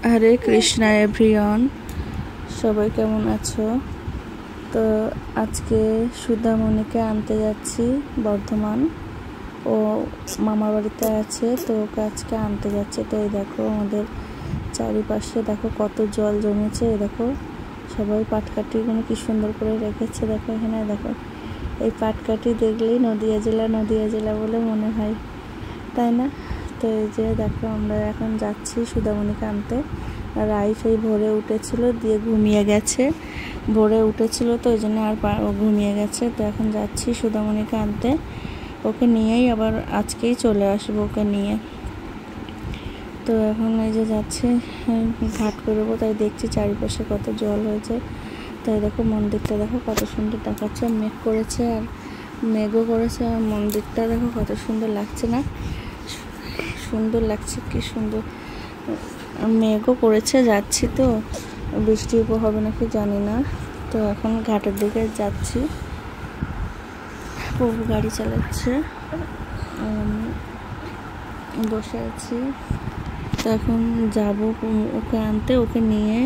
হরে Krishna everyone, সবাই কেমন আছো? তো আজকে সুধামণিকে আনতে যাচ্ছি বর্ধমান। ও মামার বাড়িতে আছে, তো ওকে আজকে আনতে যাচ্ছে। তো এই দেখো আমাদের চারিপাশে দেখো কত জল জমেছে। এই দেখো সবাই পাটকাঠিগুলো কি সুন্দর করে রেখেছে। দেখো এখানে দেখো, এই পাটকাঠি দেখলেই নদিয়া জেলা বলে মনে হয়, তাই না? তো এই যে দেখো আমরা এখন যাচ্ছি সুধামণিকে আনতে। আর রাইফ এই ভোরে উঠেছিল, দিয়ে ঘুমিয়ে গেছে। ভোরে উঠেছিল তো ওই জন্য আর ঘুমিয়ে গেছে। তো এখন যাচ্ছি সুধামণিকে আনতে। ওকে নিয়েই আবার আজকেই চলে আসবো ওকে নিয়ে। তো এখন এই যে যাচ্ছি, ঘাট করবো, তাই দেখছি চারিপাশে কত জল হয়েছে। তাই দেখো মন্দিরটা দেখো কত সুন্দর দেখাচ্ছে। মেঘ করেছে আর মেঘও করেছে, আর মন্দিরটা দেখো কত সুন্দর লাগছে না? সুন্দর লাগছে, কি সুন্দর। মেঘও করেছে, যাচ্ছি তো বৃষ্টি হবে নাকি জানি না। তো এখন ঘাটের দিকে যাচ্ছি, প্রভু গাড়ি চালাচ্ছে, বসে আছি। তো এখন যাবো ওকে আনতে। ওকে নিয়ে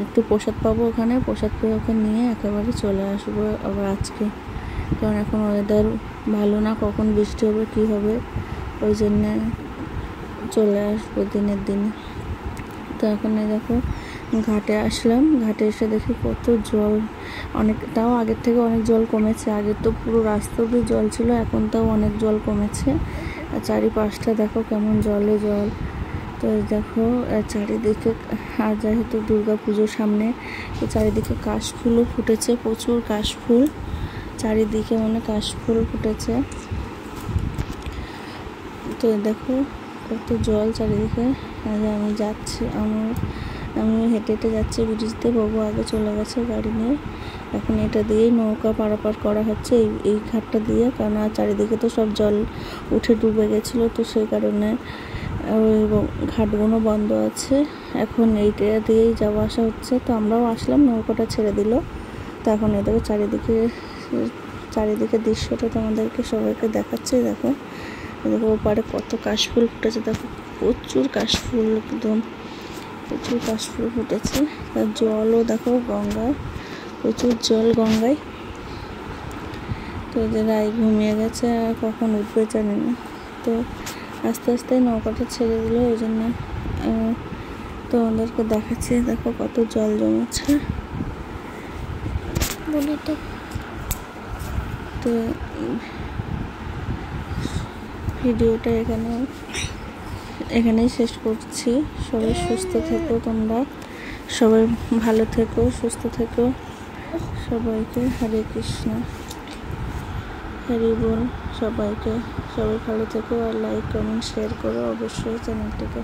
একটু প্রসাদ পাবো ওখানে, প্রসাদ পেয়ে ওকে নিয়ে একেবারে চলে আসবো আবার আজকে। কারণ এখন ওয়েদার ভালো না, কখন বৃষ্টি হবে কি হবে, ওই জন্যে চলে আসবো দিনের দিনে। তো এখন দেখো ঘাটে আসলাম, ঘাটে এসে দেখি কত জল। তাও আগের থেকে অনেক জল কমেছে। আগে তো পুরো রাস্তা অব্দি জল ছিল, এখন তাও অনেক জল কমেছে। আর চারিপাশটা দেখো কেমন জলে জল। তো দেখো চারিদিকে, আর যেহেতু দুর্গা পুজোর সামনে, তো চারিদিকে কাশফুলও ফুটেছে, প্রচুর কাশফুল চারিদিকে, কাশফুল ফুটেছে। তো দেখো কত জল চারিদিকে। আমি যাচ্ছি, আমি হেঁটে হেঁটে যাচ্ছি ব্রিজ দিয়ে। বাবু আগে চলে গেছে গাড়ি নিয়ে। এখন এটা দিয়েই নৌকা পারাপার করা হচ্ছে, এই ঘাটটা দিয়ে। কারণ চারিদিকে তো সব জল উঠে ডুবে গেছিলো, তো সেই কারণে ঘাটগুলো বন্ধ আছে। এখন এইটা দিয়েই যাওয়া আসা হচ্ছে। তো আমরাও আসলাম, নৌকাটা ছেড়ে দিল। তো এখন এদিকে চারিদিকে দৃশ্যটা তোমাদেরকে সবাইকে দেখাচ্ছে। দেখো ওপারে কত কাশফুল ফুটেছে, দেখো প্রচুর কাশফুল, একদম প্রচুর কাশফুল ফুটেছে। আর জলও দেখো গঙ্গায়, প্রচুর জল গঙ্গায়। তো এদের রাই ঘুমিয়ে গেছে, আর কখন উঠবে জানি না। তো আস্তে আস্তে নৌকাটা ছেড়ে দিল, ওই জন্য তোমাদেরকে দেখাচ্ছি। দেখো কত জল জমেছে। তো ভিডিওটা এখানেই শেষ করছি। সবাই সুস্থ থেকো, তোমরা সবাই ভালো থেকো, সুস্থ থেকো। সবাইকে হরে কৃষ্ণ, হরি বল। সবাই ভালো থেকো, আর লাইক কমেন্ট শেয়ার করো অবশ্যই চ্যানেলটিকে।